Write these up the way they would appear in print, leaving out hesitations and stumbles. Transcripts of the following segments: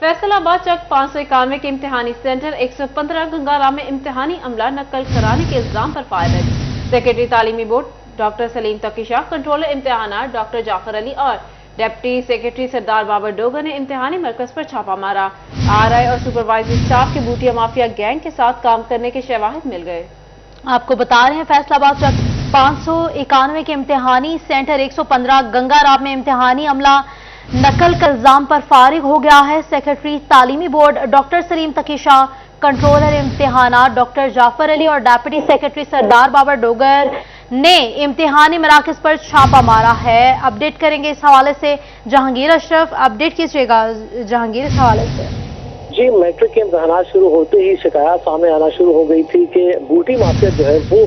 फैसलाबाद चक 591 के इम्तिहानी सेंटर 115 गंगाराम में इम्तिहानी अमला नकल कराने के इल्जाम पर फायरिंग। सेक्रेटरी तालीमी board doctor Saleem Takisha, controller इम्तिहानात डॉक्टर जाफर अली और डिप्टी सेक्रेटरी सरदार बाबर डोगर ने इम्तिहानी मरकज पर छापा मारा। आरआई और सुपरवाइजरी स्टाफ के बूटिया माफिया गैंग के साथ काम करने के शवाहिद मिल गए। आपको बता रहे हैं फैसलाबाद चक 591 के इम्तिहानी सेंटर 115 गंगाराम में इम्तिहानी अमला नकल का इल्जाम पर फारिग हो गया है। सेक्रेटरी तालीमी board doctor Saleem Takisha, controller इम्तिहानात डॉक्टर जाफर अली और डिप्टी सेक्रेटरी सरदार बाबर डोगर ने इम्तिहानी मराकज पर छापा मारा है। अपडेट करेंगे इस हवाले से जहांगीर अशरफ। अपडेट कीजिएगा जहांगीर इस हवाले से। जी, मैट्रिक के इम्तहानात शुरू होते ही शिकायत सामने आना शुरू हो गई थी कि बूटी माफिया जो है वो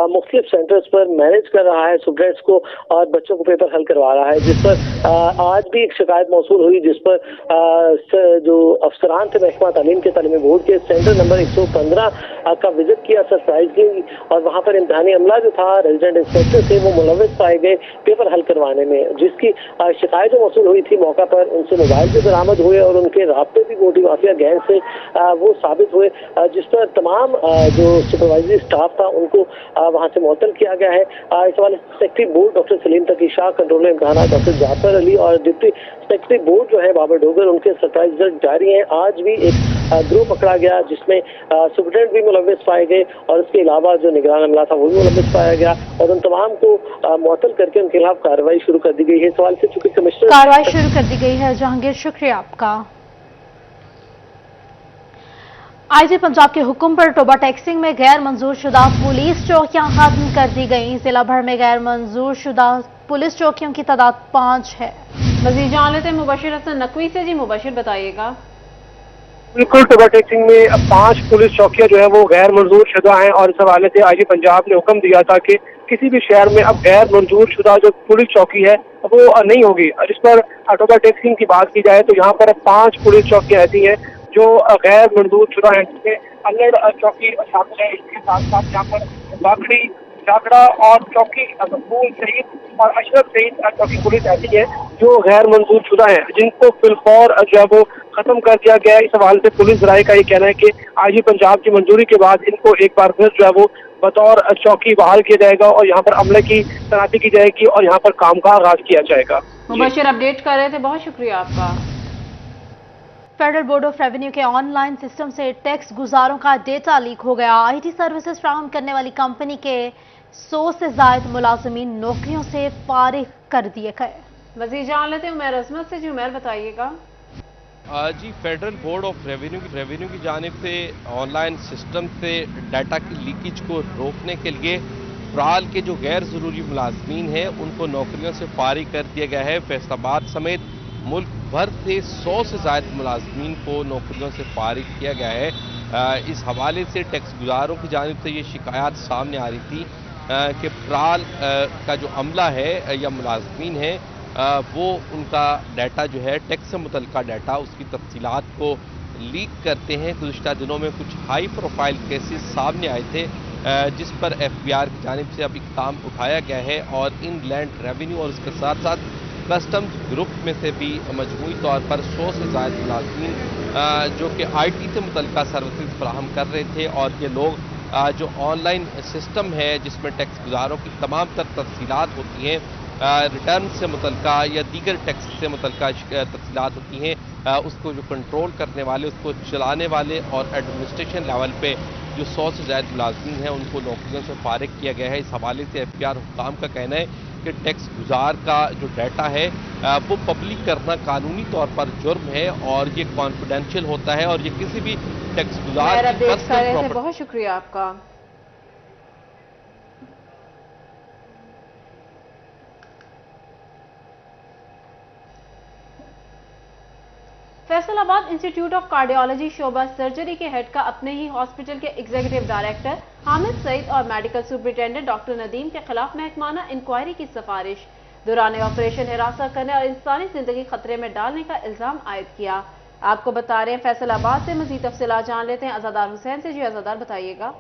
मुख्तलिफ सेंटर्स पर मैनेज कर रहा है स्टूडेंट्स को और बच्चों को पेपर हल करवा रहा है, जिस पर आज भी एक शिकायत मौसूल हुई, जिस पर जो अफसरान थे महकमा तालीम के तालीमी बोर्ड के सेंटर नंबर 115 का विजिट किया सरप्राइजली, और वहाँ पर इम्तहानी अमला जो था, रेजिडेंट इंस्पेक्टर थे, वो मुलव्विस पाए गए पेपर हल करवाने में, जिसकी शिकायत जो मौसूल हुई थी मौका पर उनसे मोबाइल भी बरामद हुए और उनके राब्ते भी बूटी माफिया गैंग से वो साबित हुए, जिस पर तमाम जो सुपरवाइजरी स्टाफ था उनको वहां से मुअत्तल किया गया है। इस हवाले से secretary board doctor Saleem Takisha, controller इम्तिहानात डॉक्टर जाफर अली और डिप्टी सेक्रेटरी बोर्ड जो है बाबर डोगर, उनके सरप्राइज रिजल्ट जारी हैं। आज भी एक ग्रुप पकड़ा गया जिसमें सुप्रीडेंट भी मुलव्विस पाए गए और इसके अलावा जो निगरान अमला था वो भी मुलव्विस पाया गया और उन तमाम को मुअत्तल करके उनके खिलाफ कार्रवाई शुरू कर दी गई है। इस सवाल से चूंकि कमिश्नर कार्रवाई शुरू कर दी गई है। जहांगीर, शुक्रिया आपका। आईजी पंजाब के हुक्म पर टोबा टैक्सिंग में गैर मंजूर शुदा पुलिस चौकियां खत्म कर दी गई। जिला भर में गैर मंजूर शुदा पुलिस चौकियों की तादाद 5 है। मजीद जान लेते हैं मुबशिर हसन नकवी से। जी मुबशिर, बताइएगा। बिल्कुल, टोबा टैक्सिंग में अब 5 पुलिस चौकियां जो है वो गैर मंजूर शुदा हैं और इस हवाले से आईजी पंजाब ने हुक्म दिया था कि किसी भी शहर में अब गैर मंजूर शुदा जो पुलिस चौकी है वो नहीं होगी। जिस पर टोबा टैक्सिंग की बात की जाए तो यहाँ पर 5 पुलिस चौकियां ऐसी हैं जो गैर मंजूर शुदा है, जिसमें अल्लड़ चौकी शामिल है। इसके साथ साथ यहाँ पर बाखड़ी, जागड़ा और चौकी मकबूल शहीद और अशरफ शहीद चौकी पुलिस ऐसी है जो गैर मंजूर शुदा है, जिनको फिलफौर जो है वो खत्म कर दिया गया है। इस हवाले से पुलिस राय का ये कहना है कि आईजी पंजाब की मंजूरी के बाद इनको एक बार फिर जो है वो बतौर चौकी बहाल किया जाएगा और यहाँ पर अमले की तैनाती की जाएगी और यहाँ पर काम का आगाज किया जाएगा। मुबशिर अपडेट कर रहे थे, बहुत शुक्रिया आपका। फेडरल बोर्ड ऑफ रेवेन्यू के ऑनलाइन सिस्टम से टैक्स गुजारों का डेटा लीक हो गया। आईटी सर्विसेज फ्राहम करने वाली कंपनी के 100 से ज्यादा मुलाजमीन नौकरियों से फारिग कर दिए गए। मजीद जान लेते हैं उमैर अजमत से। जी उमैर, बताइएगा। जी, फेडरल बोर्ड ऑफ रेवेन्यू की जानिब से ऑनलाइन सिस्टम से डाटा की लीकेज को रोकने के लिए फ्राल के जो गैर ज़रूरी मुलाजमीन हैं उनको नौकरियों से फारिग कर दिया गया है। फैसलाबाद समेत मुल्क भर से 100 से ज़्यादा मुलाजमीन को नौकरियों से फारिग किया गया है। इस हवाले से टैक्स गुजारों की जानिब से ये शिकायत सामने आ रही थी कि फ्राल का जो अमला है या मुलाजमीन है वो उनका डाटा जो है टैक्स से मुतल्लिका डाटा उसकी तफसीलात को लीक करते हैं। गुज़िश्ता दिनों में कुछ हाई प्रोफाइल केसेस सामने आए थे जिस पर एफबीआर की जानिब से अब इक़दाम उठाया गया है और इनलैंड रेवेन्यू और उसके साथ साथ कस्टम्स ग्रुप में से भी मजमूई तौर पर 100 से ज़्यादा मुलाजमीन जो कि आईटी से मुतल्लिका सर्विसेज फराहम कर रहे थे और ये लोग जो ऑनलाइन सिस्टम है जिसमें टैक्स गुजारों की तमाम तर तफसीलात होती हैं, रिटर्न से मुतल्लिका या दीगर टैक्स से मुतल्लिका तफसीलात होती हैं, उसको जो कंट्रोल करने वाले, उसको चलाने वाले और एडमिनिस्ट्रेशन लेवल पे जो 100 से ज़्यादा मुलाजमीन हैं उनको नौकरियों से फारिग किया गया है। इस हवाले से एफबीआर हुक्काम का कहना है कि टैक्स गुजार का जो डाटा है वो पब्लिक करना कानूनी तौर पर जुर्म है और ये कॉन्फिडेंशियल होता है और ये किसी भी टैक्स गुजार की बहुत शुक्रिया आपका। फैसलाबाद इंस्टीट्यूट ऑफ कार्डियोलॉजी शोबा सर्जरी के हेड का अपने ही हॉस्पिटल के एग्जीक्यूटिव डायरेक्टर हामिद सईद और मेडिकल सुपरिटेंडेंट डॉक्टर नदीम के खिलाफ महकमाना इंक्वायरी की सिफारिश। दौरान ऑपरेशन हिरासत करने और इंसानी जिंदगी खतरे में डालने का इल्जाम आयद किया। आपको बता रहे हैं फैसलाबाद से मजीद तफसीलात जान लेते हैं अज़ादार हुसैन से। जी अज़ादार, बताइएगा।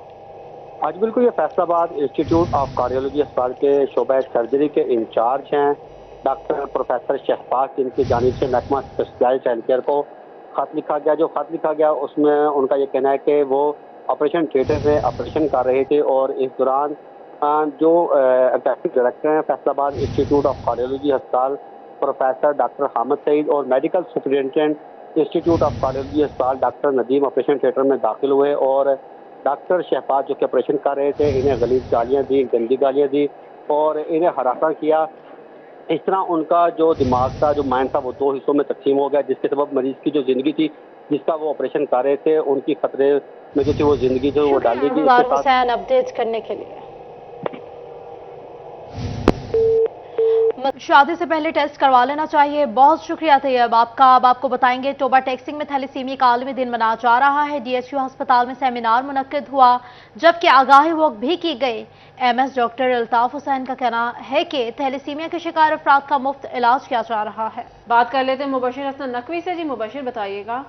आज बिल्कुल ये फैसलाबाद इंस्टीट्यूट ऑफ कार्डियोलॉजी अस्पताल के शोबा सर्जरी के इंचार्ज हैं डॉक्टर प्रोफेसर शहबाज, जिनकी जानिब से महकमा स्पेशलाइज्ड हेल्थ केयर को خط لکھا گیا. جو خط لکھا گیا اس میں ان کا یہ کہنا ہے کہ وہ آپریشن تھیٹر میں آپریشن کر رہے تھے اور اس دوران جو ایگزیکٹو ڈائریکٹر ہیں فیصل آباد انسٹیٹیوٹ آف کارڈیولوجی ہسپتال پروفیسر ڈاکٹر حامد سعید اور medical superintendent institute of cardiology ہسپتال ڈاکٹر ندیم آپریشن تھیٹر میں داخل ہوئے اور ڈاکٹر شہباز جو کہ آپریشن کر رہے تھے انہیں غلیظ گالیاں دی, گندی گالیاں دی اور انہیں ہراساں کیا. اس طرح ان کا جو دماغ تھا, جو مائنڈ تھا, وہ دو حصوں میں تقسیم ہو گیا, جس کے سبب مریض کی جو زندگی تھی جس کا وہ آپریشن کر رہے تھے ان کی خطرے میں جو تھی وہ زندگی جو وہ ڈالی گئی. حسین اپڈیٹ کرنے کے لیے. شادی سے پہلے ٹیسٹ کروا لینا چاہیے. بہت شکریہ طیب آپ کا. اب آپ کو بتائیں گے ٹوبا ٹیکسنگ میں تھیلیسیمیا کا عالمی دن منایا جا رہا ہے. ڈی ایچ کیو ہسپتال میں سیمینار منعقد ہوا جبکہ آگاہی واک بھی کی گئی. M S doctor Altaf Hussain کا کہنا ہے کہ تھیلیسیمیا کے شکار افراد کا مفت علاج کیا جا رہا ہے. بات کر لیتے ہیں مبشر حسن نقوی سے. جی مبشر بتائیے گا.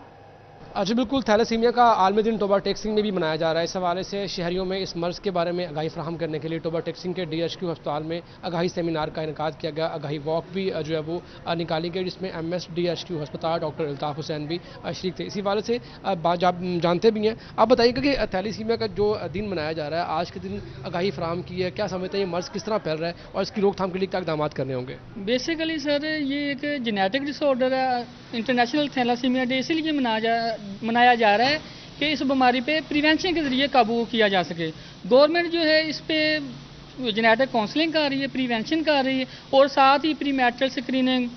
جی بالکل, تھیلیسیمیا کا عالمی دن ٹوبا ٹیکسنگ میں بھی منایا جا رہا ہے. اس حوالے سے شہریوں میں اس مرض کے بارے میں آگاہی فراہم کرنے کے لیے ٹوبا ٹیکسنگ کے ڈی ایچ کیو ہسپتال میں آگاہی سیمینار کا انعقاد کیا گیا. آگاہی واک بھی جو ہے وہ نکالی گئی جس میں M S D H Q ہسپتال ڈاکٹر الطاف حسین بھی شریک تھے. اسی حوالے سے آپ جانتے بھی ہیں, آپ بتائیے گا کہ تھیلیسیمیا کا جو دن منایا جا رہا ہے آج کے دن آگاہی فراہم کی ہے, کیا سمجھتے ہیں یہ مرض کس طرح پھیل رہا ہے اور اس کی روک تھام کے لیے کیا اقدامات کرنے ہوں گے؟ بیسیکلی سر یہ ایک جینیٹک ڈس آرڈر ہے. انٹرنیشنل تھیلیسیمیا ڈے اسی لیے منایا جا رہا ہے کہ اس بیماری پہ پریونشن کے ذریعے قابو کیا جا سکے. گورنمنٹ جو ہے اس پہ جینیٹک کاؤنسلنگ کر رہی ہے, پریونشن کر رہی ہے اور ساتھ ہی پری میٹرل اسکریننگ,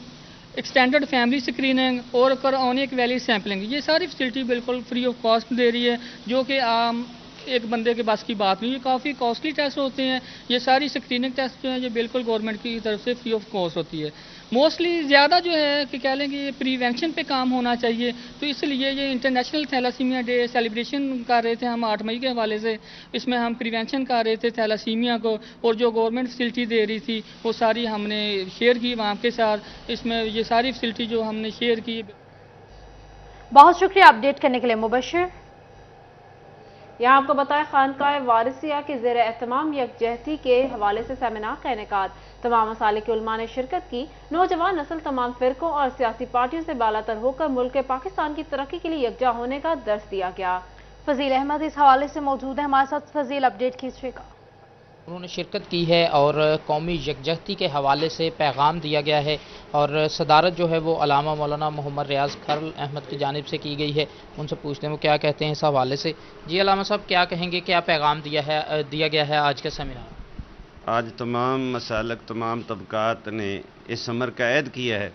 ایکسٹینڈرڈ فیملی اسکریننگ اور کورونیک ویلی سیمپلنگ, یہ ساری فیسلٹی بالکل فری آف کاسٹ دے رہی ہے جو کہ عام ایک بندے کے بس کی بات نہیں. یہ کافی کاسٹلی ٹیسٹ ہوتے ہیں. یہ ساری اسکریننگ ٹیسٹ جو ہیں یہ بالکل گورنمنٹ کی طرف سے فری آف کاسٹ ہوتی ہے. موسٹلی زیادہ جو ہے کہ کہہ لیں کہ یہ پریونشن پہ کام ہونا چاہیے, تو اس لیے یہ انٹرنیشنل تھیلیسیمیا ڈے سیلیبریشن کر رہے تھے ہم 8 مئی کے حوالے سے. اس میں ہم پریونشن کر رہے تھے تھیلیسیمیا کو اور جو گورنمنٹ فیسلٹی دے رہی تھی وہ ساری ہم نے شیئر کی وہاں کے ساتھ. اس میں یہ ساری فیسلٹی جو ہم نے شیئر کی. بہت شکریہ اپڈیٹ کرنے کے لیے مبشر. یہاں آپ کو بتائیں خانقاہ وارثیہ کے زیر اہتمام یکجہتی کے حوالے سے سیمینار کا انعقاد. تمام مسالک کے علماء نے شرکت کی. نوجوان نسل تمام فرقوں اور سیاسی پارٹیوں سے بالاتر ہو کر ملک پاکستان کی ترقی کے لیے یکجا ہونے کا درس دیا گیا. فضیل احمد اس حوالے سے موجود ہے ہمارے ساتھ. فضیل اپڈیٹ کیجیے گا. انہوں نے شرکت کی ہے اور قومی یکجہتی کے حوالے سے پیغام دیا گیا ہے اور صدارت جو ہے وہ علامہ مولانا محمد ریاض کھرل احمد کی جانب سے کی گئی ہے. ان سے پوچھتے ہیں وہ کیا کہتے ہیں اس حوالے سے. جی علامہ صاحب کیا کہیں گے, کیا پیغام دیا گیا ہے آج کے سیمینار؟ آج تمام مسالک تمام طبقات نے اس امر کا عہد کیا ہے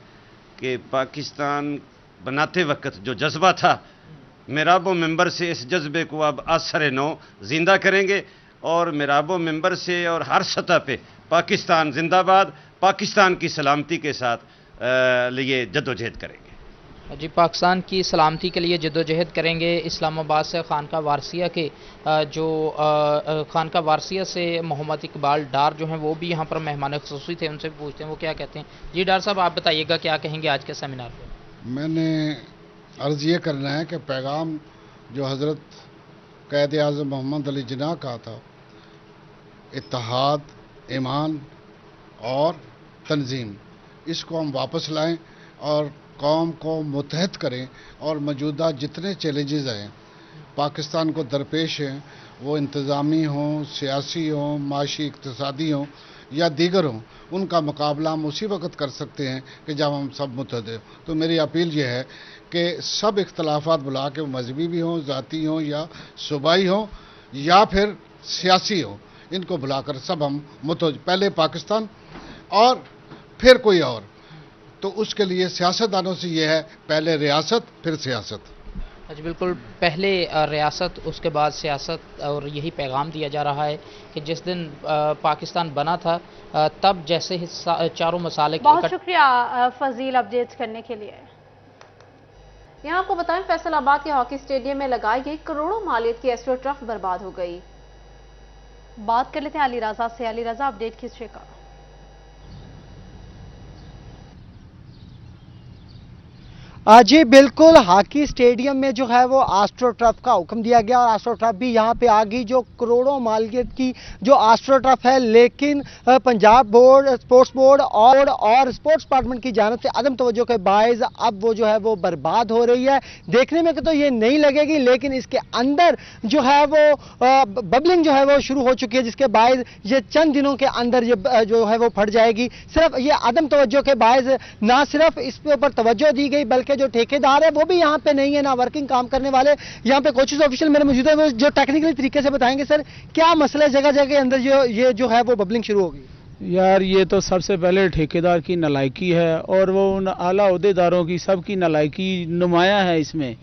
کہ پاکستان بناتے وقت جو جذبہ تھا محراب و منبر سے اس جذبے کو اب اثر نو زندہ کریں گے اور محراب و منبر سے اور ہر سطح پہ پاکستان زندہ باد, پاکستان کی سلامتی کے ساتھ لیے جدوجہد کریں گے. جی پاکستان کی سلامتی کے لیے جدوجہد کریں گے. اسلام آباد سے خانقاہ وارثیہ کے جو خانقاہ وارثیہ سے محمد اقبال ڈار جو ہیں وہ بھی یہاں پر مہمان خصوصی تھے. ان سے پوچھتے ہیں وہ کیا کہتے ہیں. جی ڈار صاحب آپ بتائیے گا کیا کہیں گے آج کے سیمینار پہ؟ میں نے عرض یہ کرنا ہے کہ پیغام جو حضرت قائد اعظم محمد علی جناح کا تھا, اتحاد, ایمان اور تنظیم, اس کو ہم واپس لائیں اور قوم کو متحد کریں. اور موجودہ جتنے چیلنجز ہیں پاکستان کو درپیش ہیں, وہ انتظامی ہوں, سیاسی ہوں, معاشی اقتصادی ہوں یا دیگر ہوں, ان کا مقابلہ ہم اسی وقت کر سکتے ہیں کہ جب ہم سب متحد ہوں. تو میری اپیل یہ ہے کہ سب اختلافات بلا کے مذہبی بھی ہوں, ذاتی ہوں یا صوبائی ہوں یا پھر سیاسی ہوں, ان کو بلا کر سب ہم متحد, پہلے پاکستان اور پھر کوئی اور. تو اس کے لیے سیاستدانوں سے یہ ہے پہلے ریاست پھر سیاست. جی بالکل, پہلے ریاست اس کے بعد سیاست, اور یہی پیغام دیا جا رہا ہے کہ جس دن پاکستان بنا تھا تب جیسے چاروں مسالک. بہت شکریہ فضیل اپڈیٹ کرنے کے لیے. یہاں آپ کو بتائیں فیصل آباد کے ہاکی اسٹیڈیم میں لگائی گئی کروڑوں مالیت کی ایسٹرو ٹرف برباد ہو گئی. بات کر لیتے ہیں علی رضا سے. علی رضا اپڈیٹ کیجیے گا. जी बिल्कुल, हॉकी स्टेडियम में जो है वो आस्ट्रो टर्फ का हुक्म दिया गया और आस्ट्रो टर्फ भी यहाँ पे आ गई, जो करोड़ों मालियत की जो आस्ट्रो टर्फ है, लेकिन पंजाब बोर्ड, स्पोर्ट्स बोर्ड और स्पोर्ट्स डिपार्टमेंट की जानिब से अदम तवज्जो के बायस अब वो जो है वो बर्बाद हो रही है। देखने में तो ये नहीं लगेगी, लेकिन इसके अंदर जो है वो बबलिंग जो है वो शुरू हो चुकी है, जिसके बायस ये चंद दिनों के अंदर ये जो है वो फट जाएगी। सिर्फ ये अदम तवज्जो के बायस ना सिर्फ इस पे ऊपर तवज्जो दी गई, बल्कि जो ठेकेदार है वो भी यहाँ पे नहीं है, ना वर्किंग काम करने वाले यहाँ पे कोचेस ऑफिशियल मेरे मौजूद है, वो जो टेक्निकली तरीके से बताएंगे। सर, क्या मसला है जगह जगह के अंदर ये जो है वो बबलिंग शुरू होगी? यार ये तो सबसे पहले ठेकेदार की नालायकी है और वो उन आला ओहदेदारों की सबकी नालायकी नुमाया है इसमें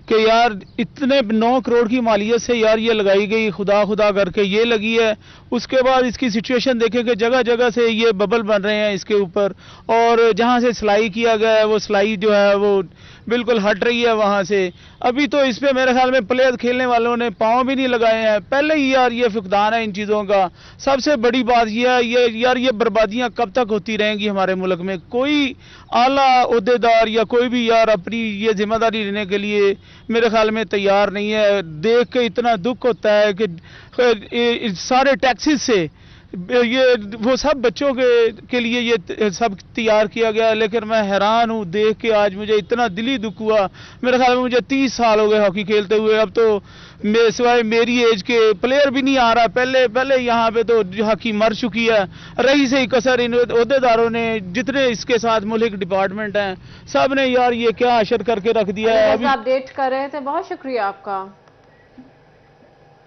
कि यार इतने 9 करोड़ की मालियत से यार ये लगाई गई, खुदा खुदा करके ये लगी है। उसके बाद इसकी सिचुएशन देखें कि जगह जगह से ये बबल बन रहे हैं इसके ऊपर, और जहां से सिलाई किया गया है वो सिलाई जो है वो बिल्कुल हट रही है वहां से। अभी तो इस पे मेरे ख्याल में प्लेयर खेलने वालों ने पांव भी नहीं लगाए हैं, पहले ही यार ये फुकदान है इन चीज़ों का। सबसे बड़ी बात यह है ये बर्बादियां कब तक होती रहेंगी हमारे मुल्क में? कोई आला ओहदेदार या कोई भी यार अपनी ये जिम्मेदारी लेने के लिए मेरे ख्याल में तैयार नहीं है। देख के इतना दुख होता है कि सारे टैक्सेस से ये वो सब बच्चों के लिए ये सब तैयार किया गया है, लेकिन मैं हैरान हूँ देख के। आज मुझे इतना दिली दुख हुआ। मेरे ख्याल में मुझे 30 साल हो गए हॉकी खेलते हुए, अब तो सिवाय मेरी एज के प्लेयर भी नहीं आ रहा। पहले यहाँ पे तो हॉकी मर चुकी है, रही से ही कसर इन ओहदेदारों ने, जितने इसके साथ मुल्क डिपार्टमेंट हैं, सब ने यार ये क्या अशर करके रख दिया है। अभी अपडेट कर रहे थे, बहुत शुक्रिया आपका।